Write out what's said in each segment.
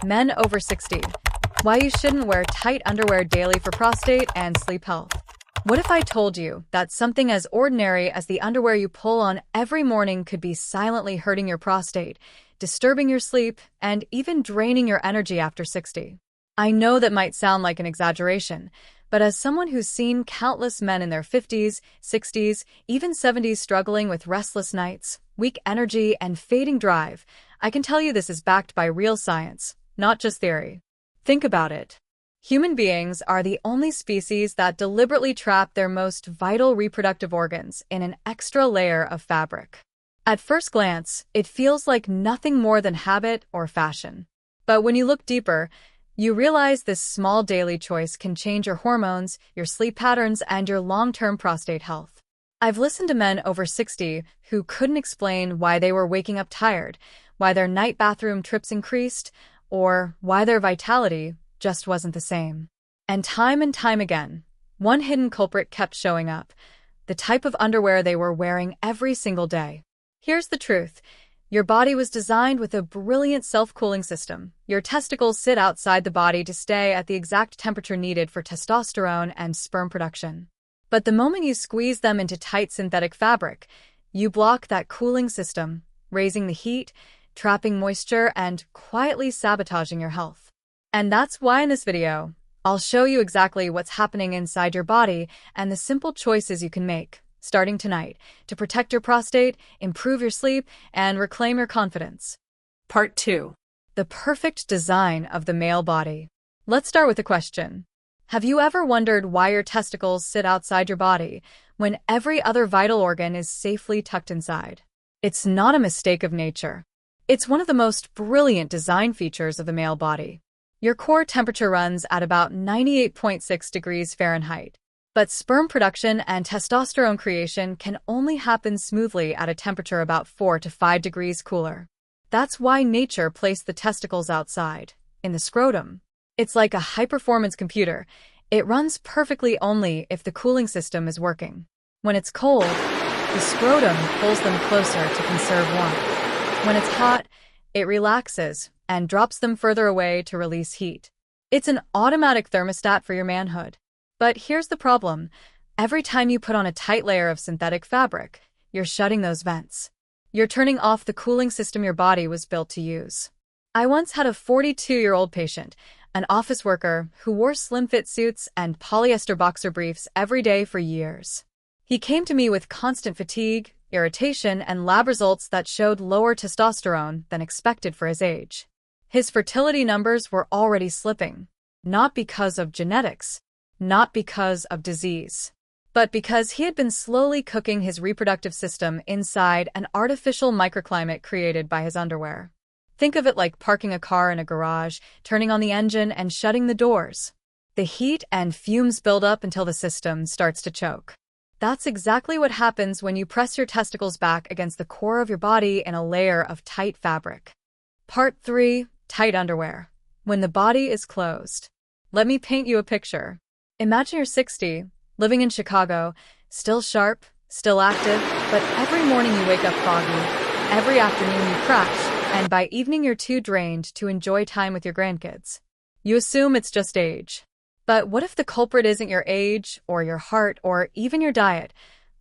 Men over 60. Why you shouldn't wear tight underwear daily for prostate and sleep health. What if I told you that something as ordinary as the underwear you pull on every morning could be silently hurting your prostate, disturbing your sleep, and even draining your energy after 60? I know that might sound like an exaggeration, but as someone who's seen countless men in their 50s, 60s, even 70s struggling with restless nights, weak energy, and fading drive, I can tell you this is backed by real science, not just theory. Think about it. Human beings are the only species that deliberately trap their most vital reproductive organs in an extra layer of fabric. At first glance, it feels like nothing more than habit or fashion. But when you look deeper, you realize this small daily choice can change your hormones, your sleep patterns, and your long-term prostate health. I've listened to men over 60 who couldn't explain why they were waking up tired, why their night bathroom trips increased, or why their vitality just wasn't the same. And time again, one hidden culprit kept showing up: the type of underwear they were wearing every single day. Here's the truth. Your body was designed with a brilliant self-cooling system. Your testicles sit outside the body to stay at the exact temperature needed for testosterone and sperm production. But the moment you squeeze them into tight synthetic fabric, you block that cooling system, raising the heat, trapping moisture, and quietly sabotaging your health. And that's why in this video, I'll show you exactly what's happening inside your body and the simple choices you can make, starting tonight, to protect your prostate, improve your sleep, and reclaim your confidence. Part 2. The perfect design of the male body. Let's start with a question. Have you ever wondered why your testicles sit outside your body when every other vital organ is safely tucked inside? It's not a mistake of nature. It's one of the most brilliant design features of the male body. Your core temperature runs at about 98.6 degrees Fahrenheit. But sperm production and testosterone creation can only happen smoothly at a temperature about 4 to 5 degrees cooler. That's why nature placed the testicles outside, in the scrotum. It's like a high-performance computer. It runs perfectly only if the cooling system is working. When it's cold, the scrotum pulls them closer to conserve warmth. When it's hot, it relaxes and drops them further away to release heat. It's an automatic thermostat for your manhood. But here's the problem. Every time you put on a tight layer of synthetic fabric, you're shutting those vents. You're turning off the cooling system your body was built to use. I once had a 42-year-old patient, an office worker, who wore slim-fit suits and polyester boxer briefs every day for years. He came to me with constant fatigue, irritation, and lab results that showed lower testosterone than expected for his age. His fertility numbers were already slipping, not because of genetics, not because of disease, but because he had been slowly cooking his reproductive system inside an artificial microclimate created by his underwear. Think of it like parking a car in a garage, turning on the engine, and shutting the doors. The heat and fumes build up until the system starts to choke. That's exactly what happens when you press your testicles back against the core of your body in a layer of tight fabric. Part 3. Tight underwear. When the body is closed. Let me paint you a picture. Imagine you're 60, living in Chicago, still sharp, still active, but every morning you wake up foggy, every afternoon you crash, and by evening you're too drained to enjoy time with your grandkids. You assume it's just age. But what if the culprit isn't your age, or your heart, or even your diet?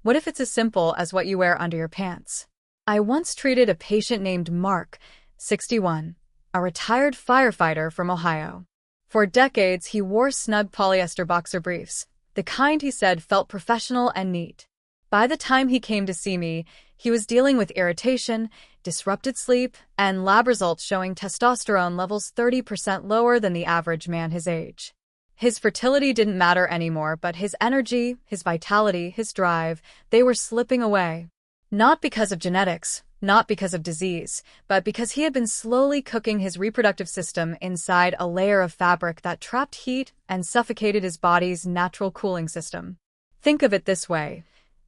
What if it's as simple as what you wear under your pants? I once treated a patient named Mark, 61, a retired firefighter from Ohio. For decades, he wore snug polyester boxer briefs, the kind he said felt professional and neat. By the time he came to see me, he was dealing with irritation, disrupted sleep, and lab results showing testosterone levels 30% lower than the average man his age. His fertility didn't matter anymore, but his energy, his vitality, his drive, they were slipping away. Not because of genetics, not because of disease, but because he had been slowly cooking his reproductive system inside a layer of fabric that trapped heat and suffocated his body's natural cooling system. Think of it this way.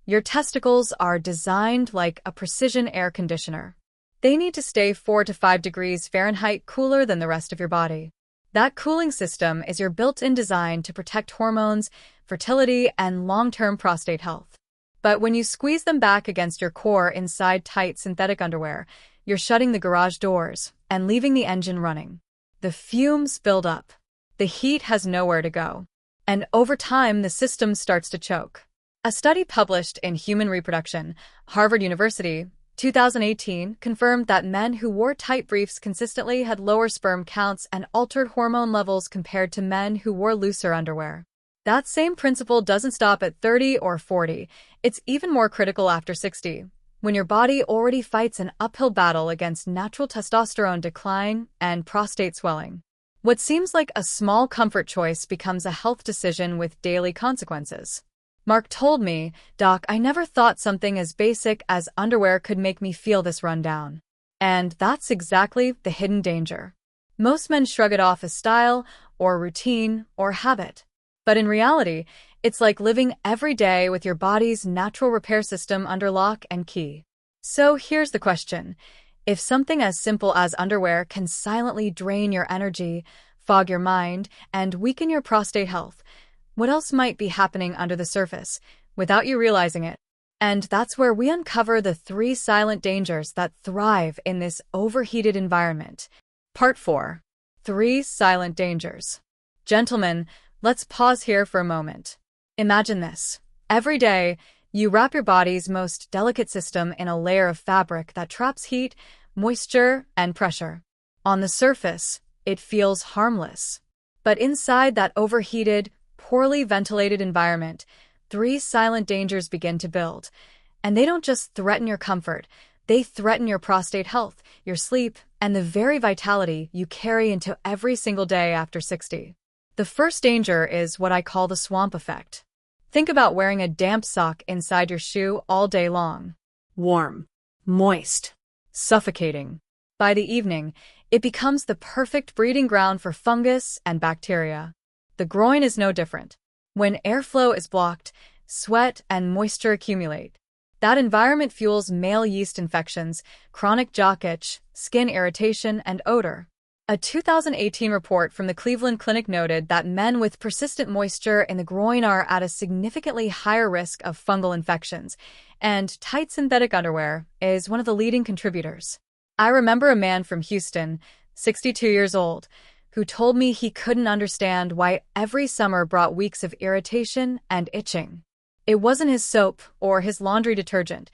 Your testicles are designed like a precision air conditioner. They need to stay 4 to 5 degrees Fahrenheit cooler than the rest of your body. That cooling system is your built-in design to protect hormones, fertility, and long-term prostate health. But when you squeeze them back against your core inside tight synthetic underwear, you're shutting the garage doors and leaving the engine running. The fumes build up. The heat has nowhere to go. And over time, the system starts to choke. A study published in Human Reproduction, Harvard University, 2018, confirmed that men who wore tight briefs consistently had lower sperm counts and altered hormone levels compared to men who wore looser underwear. That same principle doesn't stop at 30 or 40. It's even more critical after 60, when your body already fights an uphill battle against natural testosterone decline and prostate swelling. What seems like a small comfort choice becomes a health decision with daily consequences. Mark told me, "Doc, I never thought something as basic as underwear could make me feel this rundown." And that's exactly the hidden danger. Most men shrug it off as style, or routine, or habit. But in reality, it's like living every day with your body's natural repair system under lock and key. So here's the question. If something as simple as underwear can silently drain your energy, fog your mind, and weaken your prostate health, what else might be happening under the surface, without you realizing it? And that's where we uncover the 3 silent dangers that thrive in this overheated environment. Part 4. 3 silent dangers. Gentlemen, let's pause here for a moment. Imagine this. Every day, you wrap your body's most delicate system in a layer of fabric that traps heat, moisture, and pressure. On the surface, it feels harmless. But inside that overheated, poorly ventilated environment, 3 silent dangers begin to build. And they don't just threaten your comfort, they threaten your prostate health, your sleep, and the very vitality you carry into every single day after 60. The first danger is what I call the swamp effect. Think about wearing a damp sock inside your shoe all day long. Warm, moist, suffocating. By the evening, it becomes the perfect breeding ground for fungus and bacteria. The groin is no different. When airflow is blocked, sweat and moisture accumulate. That environment fuels male yeast infections, chronic jock itch, skin irritation, and odor. A 2018 report from the Cleveland Clinic noted that men with persistent moisture in the groin are at a significantly higher risk of fungal infections, and tight synthetic underwear is one of the leading contributors. I remember a man from Houston, 62 years old, who told me he couldn't understand why every summer brought weeks of irritation and itching. It wasn't his soap or his laundry detergent.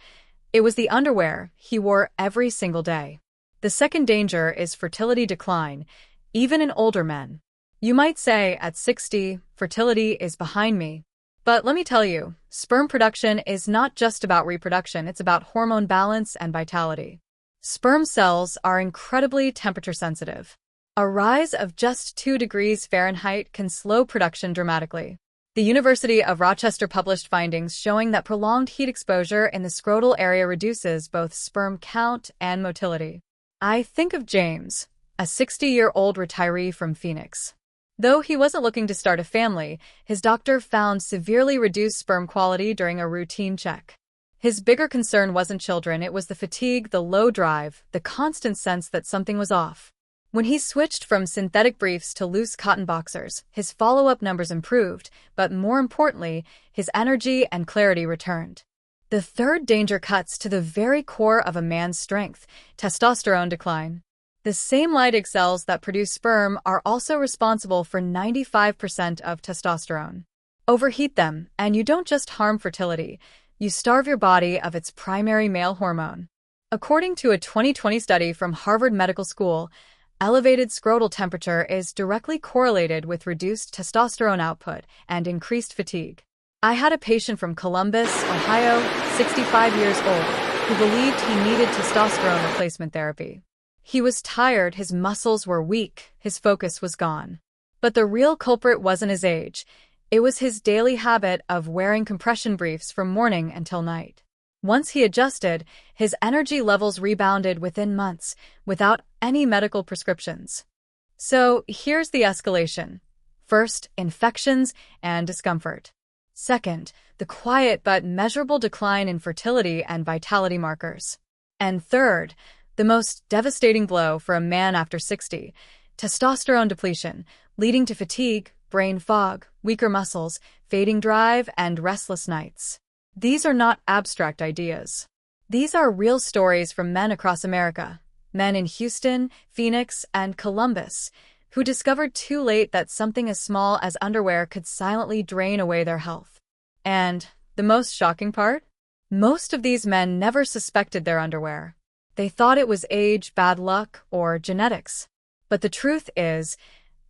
It was the underwear he wore every single day. The second danger is fertility decline, even in older men. You might say, at 60, fertility is behind me. But let me tell you, sperm production is not just about reproduction, it's about hormone balance and vitality. Sperm cells are incredibly temperature sensitive. A rise of just 2 degrees Fahrenheit can slow production dramatically. The University of Rochester published findings showing that prolonged heat exposure in the scrotal area reduces both sperm count and motility. I think of James, a 60-year-old retiree from Phoenix. Though he wasn't looking to start a family, his doctor found severely reduced sperm quality during a routine check. His bigger concern wasn't children, it was the fatigue, the low drive, the constant sense that something was off. When he switched from synthetic briefs to loose cotton boxers, his follow-up numbers improved, but more importantly, his energy and clarity returned. The third danger cuts to the very core of a man's strength, testosterone decline. The same Leydig cells that produce sperm are also responsible for 95% of testosterone. Overheat them, and you don't just harm fertility, you starve your body of its primary male hormone. According to a 2020 study from Harvard Medical School, elevated scrotal temperature is directly correlated with reduced testosterone output and increased fatigue. I had a patient from Columbus, Ohio, 65 years old, who believed he needed testosterone replacement therapy. He was tired, his muscles were weak, his focus was gone. But the real culprit wasn't his age. It was his daily habit of wearing compression briefs from morning until night. Once he adjusted, his energy levels rebounded within months, without any medical prescriptions. So here's the escalation. First, infections and discomfort. Second, the quiet but measurable decline in fertility and vitality markers. And third, the most devastating blow for a man after 60, testosterone depletion, leading to fatigue, brain fog, weaker muscles, fading drive, and restless nights. These are not abstract ideas. These are real stories from men across America, men in Houston, Phoenix, and Columbus. who discovered too late that something as small as underwear could silently drain away their health. And the most shocking part? Most of these men never suspected their underwear. They thought it was age, bad luck, or genetics. But the truth is,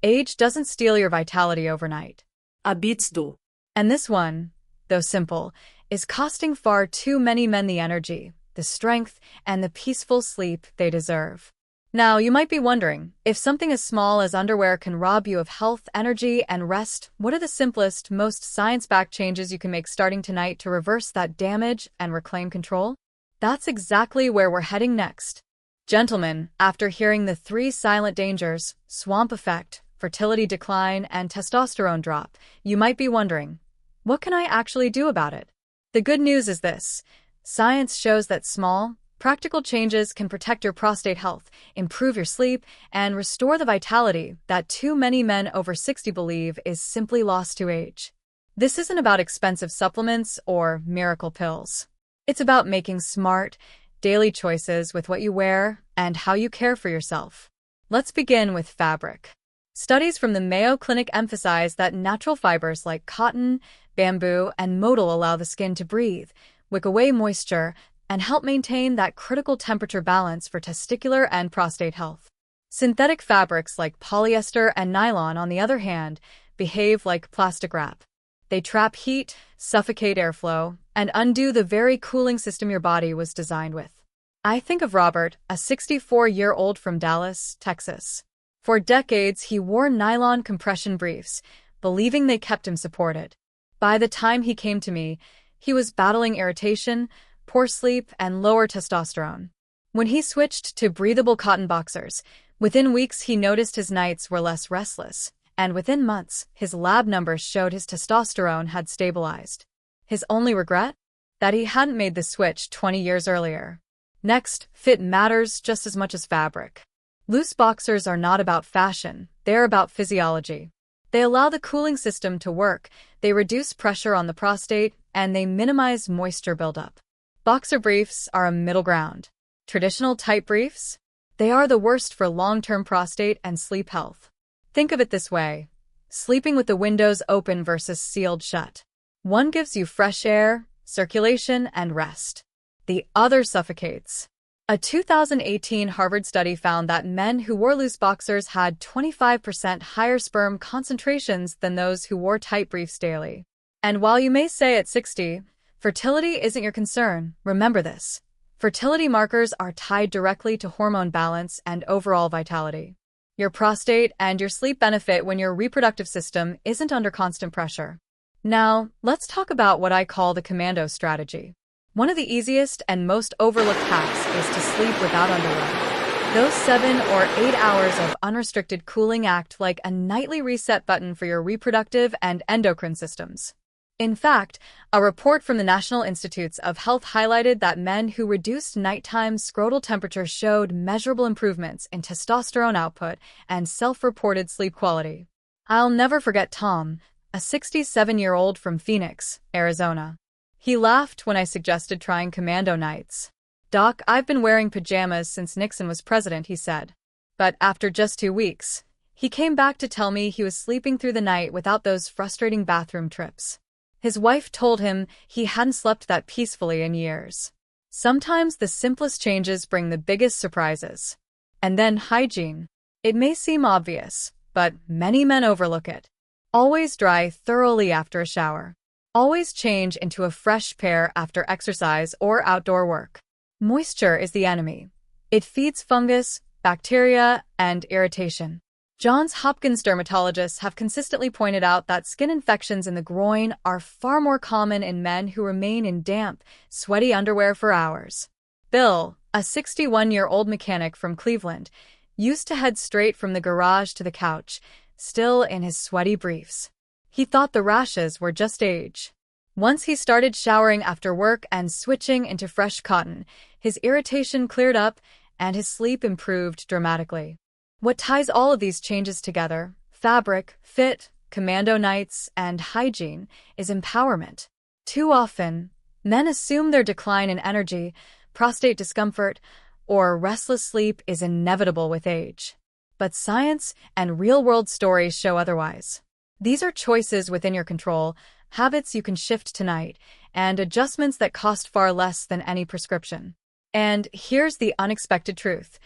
age doesn't steal your vitality overnight. Habits do. And this one, though simple, is costing far too many men the energy, the strength, and the peaceful sleep they deserve. Now, you might be wondering, if something as small as underwear can rob you of health, energy, and rest, what are the simplest, most science-backed changes you can make starting tonight to reverse that damage and reclaim control? That's exactly where we're heading next. Gentlemen, after hearing the 3 silent dangers, swamp effect, fertility decline, and testosterone drop, you might be wondering, what can I actually do about it? The good news is this. Science shows that small, practical changes can protect your prostate health, improve your sleep, and restore the vitality that too many men over 60 believe is simply lost to age. This isn't about expensive supplements or miracle pills. It's about making smart, daily choices with what you wear and how you care for yourself. Let's begin with fabric. Studies from the Mayo Clinic emphasize that natural fibers like cotton, bamboo, and modal allow the skin to breathe, wick away moisture, and help maintain that critical temperature balance for testicular and prostate health. Synthetic fabrics like polyester and nylon, on the other hand, behave like plastic wrap. They trap heat, suffocate airflow, and undo the very cooling system your body was designed with. I think of Robert, a 64-year-old from Dallas, Texas. For decades, he wore nylon compression briefs, believing they kept him supported. By the time he came to me, he was battling irritation, poor sleep, and lower testosterone. When he switched to breathable cotton boxers, within weeks he noticed his nights were less restless, and within months, his lab numbers showed his testosterone had stabilized. His only regret? That he hadn't made the switch 20 years earlier. Next, fit matters just as much as fabric. Loose boxers are not about fashion, they're about physiology. They allow the cooling system to work, they reduce pressure on the prostate, and they minimize moisture buildup. Boxer briefs are a middle ground. Traditional tight briefs? They are the worst for long-term prostate and sleep health. Think of it this way. Sleeping with the windows open versus sealed shut. One gives you fresh air, circulation, and rest. The other suffocates. A 2018 Harvard study found that men who wore loose boxers had 25% higher sperm concentrations than those who wore tight briefs daily. And while you may say at 60, fertility isn't your concern, remember this. Fertility markers are tied directly to hormone balance and overall vitality. Your prostate and your sleep benefit when your reproductive system isn't under constant pressure. Now, let's talk about what I call the commando strategy. One of the easiest and most overlooked hacks is to sleep without underwear. Those 7 or 8 hours of unrestricted cooling act like a nightly reset button for your reproductive and endocrine systems. In fact, a report from the National Institutes of Health highlighted that men who reduced nighttime scrotal temperature showed measurable improvements in testosterone output and self-reported sleep quality. I'll never forget Tom, a 67-year-old from Phoenix, Arizona. He laughed when I suggested trying commando nights. "Doc, I've been wearing pajamas since Nixon was president," he said. But after just 2 weeks, he came back to tell me he was sleeping through the night without those frustrating bathroom trips. His wife told him he hadn't slept that peacefully in years. Sometimes the simplest changes bring the biggest surprises. And then hygiene. It may seem obvious, but many men overlook it. Always dry thoroughly after a shower. Always change into a fresh pair after exercise or outdoor work. Moisture is the enemy. It feeds fungus, bacteria, and irritation. Johns Hopkins dermatologists have consistently pointed out that skin infections in the groin are far more common in men who remain in damp, sweaty underwear for hours. Bill, a 61-year-old mechanic from Cleveland, used to head straight from the garage to the couch, still in his sweaty briefs. He thought the rashes were just age. Once he started showering after work and switching into fresh cotton, his irritation cleared up and his sleep improved dramatically. What ties all of these changes together, fabric, fit, commando nights, and hygiene, is empowerment. Too often, men assume their decline in energy, prostate discomfort, or restless sleep is inevitable with age. But science and real-world stories show otherwise. These are choices within your control, habits you can shift tonight, and adjustments that cost far less than any prescription. And here's the unexpected truth.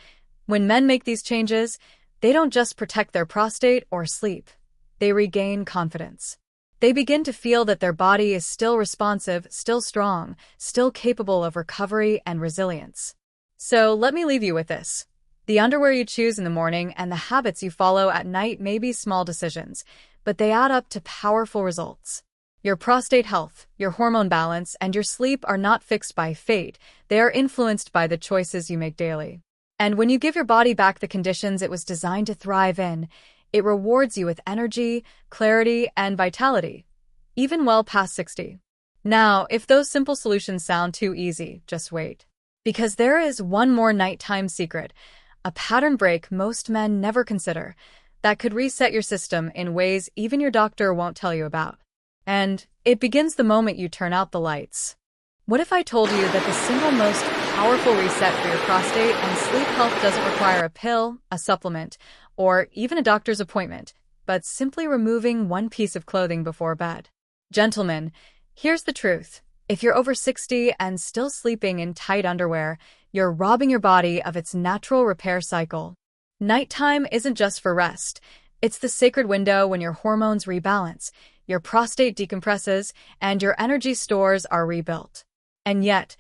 When men make these changes, they don't just protect their prostate or sleep. They regain confidence. They begin to feel that their body is still responsive, still strong, still capable of recovery and resilience. So let me leave you with this. The underwear you choose in the morning and the habits you follow at night may be small decisions, but they add up to powerful results. Your prostate health, your hormone balance, and your sleep are not fixed by fate. They are influenced by the choices you make daily. And when you give your body back the conditions it was designed to thrive in, it rewards you with energy, clarity, and vitality, even well past 60. Now, if those simple solutions sound too easy, just wait. Because there is one more nighttime secret, a pattern break most men never consider, that could reset your system in ways even your doctor won't tell you about. And it begins the moment you turn out the lights. What if I told you that the single most powerful reset for your prostate and sleep health doesn't require a pill, a supplement, or even a doctor's appointment, but simply removing one piece of clothing before bed? Gentlemen, here's the truth. If you're over 60 and still sleeping in tight underwear, you're robbing your body of its natural repair cycle. Nighttime isn't just for rest. It's the sacred window when your hormones rebalance, your prostate decompresses, and your energy stores are rebuilt. And yet,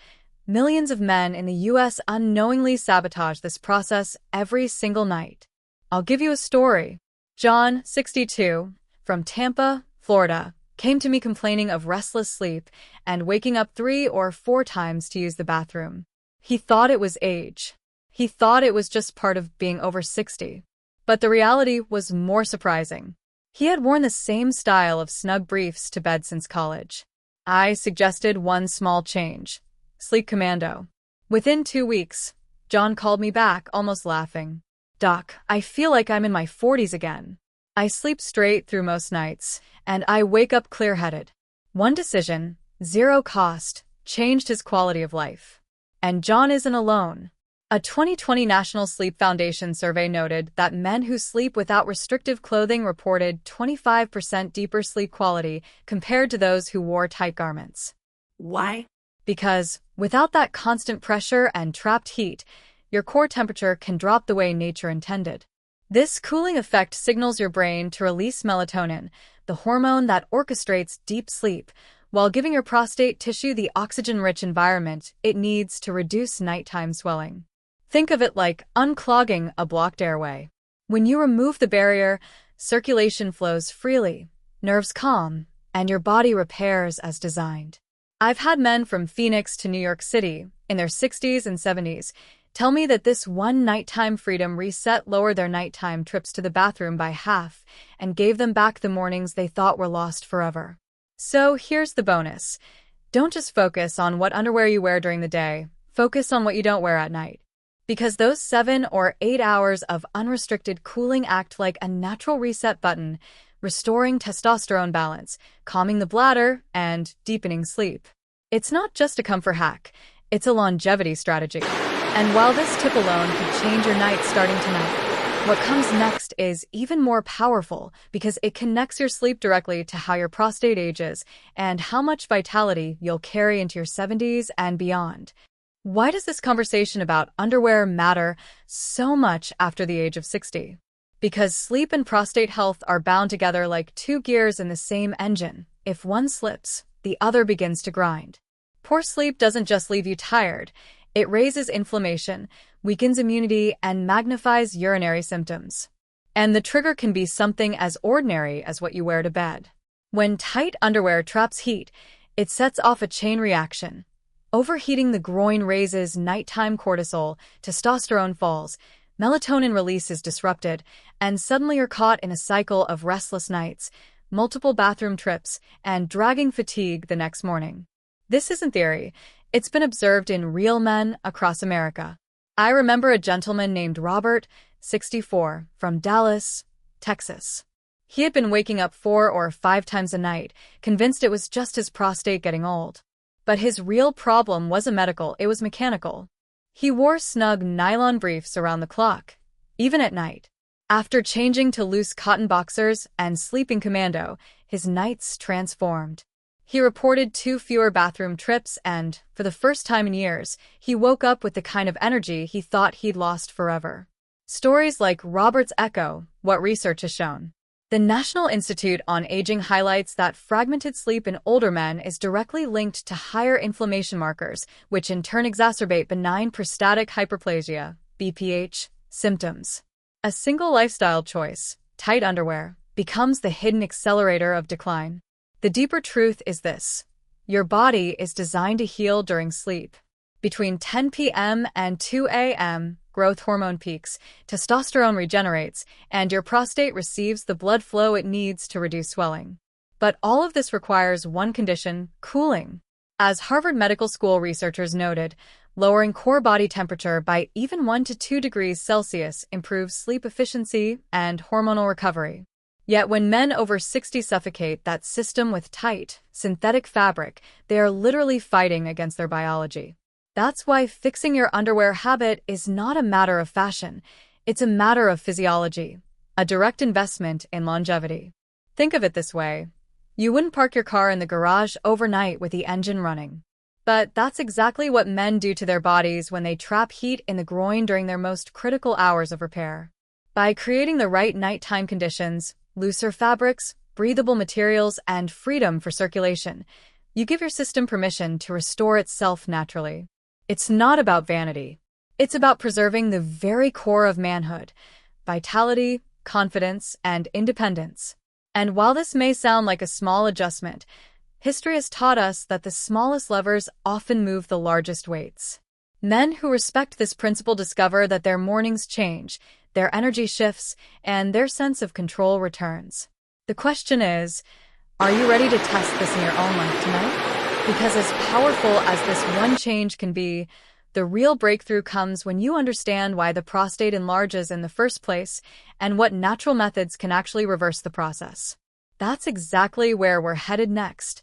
millions of men in the U.S. unknowingly sabotage this process every single night. I'll give you a story. John, 62, from Tampa, Florida, came to me complaining of restless sleep and waking up 3 or 4 times to use the bathroom. He thought it was age. He thought it was just part of being over 60. But the reality was more surprising. He had worn the same style of snug briefs to bed since college. I suggested one small change: Sleep Commando. Within 2 weeks, John called me back, almost laughing. "Doc, I feel like I'm in my 40s again. I sleep straight through most nights, and I wake up clear-headed." One decision, zero cost, changed his quality of life. And John isn't alone. A 2020 National Sleep Foundation survey noted that men who sleep without restrictive clothing reported 25% deeper sleep quality compared to those who wore tight garments. Why? Because without that constant pressure and trapped heat, your core temperature can drop the way nature intended. This cooling effect signals your brain to release melatonin, the hormone that orchestrates deep sleep, while giving your prostate tissue the oxygen-rich environment it needs to reduce nighttime swelling. Think of it like unclogging a blocked airway. When you remove the barrier, circulation flows freely, nerves calm, and your body repairs as designed. I've had men from Phoenix to New York City, in their 60s and 70s, tell me that this one nighttime freedom reset lowered their nighttime trips to the bathroom by half and gave them back the mornings they thought were lost forever. So here's the bonus. Don't just focus on what underwear you wear during the day. Focus on what you don't wear at night. Because those 7 or 8 hours of unrestricted cooling act like a natural reset button, restoring testosterone balance, calming the bladder, and deepening sleep. It's not just a comfort hack, it's a longevity strategy. And while this tip alone could change your night starting tonight, what comes next is even more powerful because it connects your sleep directly to how your prostate ages and how much vitality you'll carry into your 70s and beyond. Why does this conversation about underwear matter so much after the age of 60? Because sleep and prostate health are bound together like 2 gears in the same engine. If one slips, the other begins to grind. Poor sleep doesn't just leave you tired. It raises inflammation, weakens immunity, and magnifies urinary symptoms. And the trigger can be something as ordinary as what you wear to bed. When tight underwear traps heat, it sets off a chain reaction. Overheating the groin raises nighttime cortisol, testosterone falls, melatonin release is disrupted, and suddenly you're caught in a cycle of restless nights, multiple bathroom trips, and dragging fatigue the next morning. This isn't theory. It's been observed in real men across America. I remember a gentleman named Robert, 64, from Dallas, Texas. He had been waking up 4 or 5 times a night, convinced it was just his prostate getting old. But his real problem wasn't medical, it was mechanical. He wore snug nylon briefs around the clock, even at night. After changing to loose cotton boxers and sleeping commando, his nights transformed. He reported 2 fewer bathroom trips and, for the first time in years, he woke up with the kind of energy he thought he'd lost forever. Stories like Robert's echo what research has shown. The National Institute on Aging highlights that fragmented sleep in older men is directly linked to higher inflammation markers, which in turn exacerbate benign prostatic hyperplasia, BPH, symptoms. A single lifestyle choice, tight underwear, becomes the hidden accelerator of decline. The deeper truth is this: your body is designed to heal during sleep. Between 10 p.m. and 2 a.m., growth hormone peaks, testosterone regenerates, and your prostate receives the blood flow it needs to reduce swelling. But all of this requires one condition: cooling. As Harvard Medical School researchers noted, lowering core body temperature by even 1 to 2 degrees Celsius improves sleep efficiency and hormonal recovery. Yet when men over 60 suffocate that system with tight, synthetic fabric, they are literally fighting against their biology. That's why fixing your underwear habit is not a matter of fashion, it's a matter of physiology, a direct investment in longevity. Think of it this way: you wouldn't park your car in the garage overnight with the engine running. But that's exactly what men do to their bodies when they trap heat in the groin during their most critical hours of repair. By creating the right nighttime conditions, looser fabrics, breathable materials, and freedom for circulation, you give your system permission to restore itself naturally. It's not about vanity. It's about preserving the very core of manhood: vitality, confidence, and independence. And while this may sound like a small adjustment, history has taught us that the smallest levers often move the largest weights. Men who respect this principle discover that their mornings change, their energy shifts, and their sense of control returns. The question is, are you ready to test this in your own life tonight? Because as powerful as this one change can be, the real breakthrough comes when you understand why the prostate enlarges in the first place and what natural methods can actually reverse the process. That's exactly where we're headed next,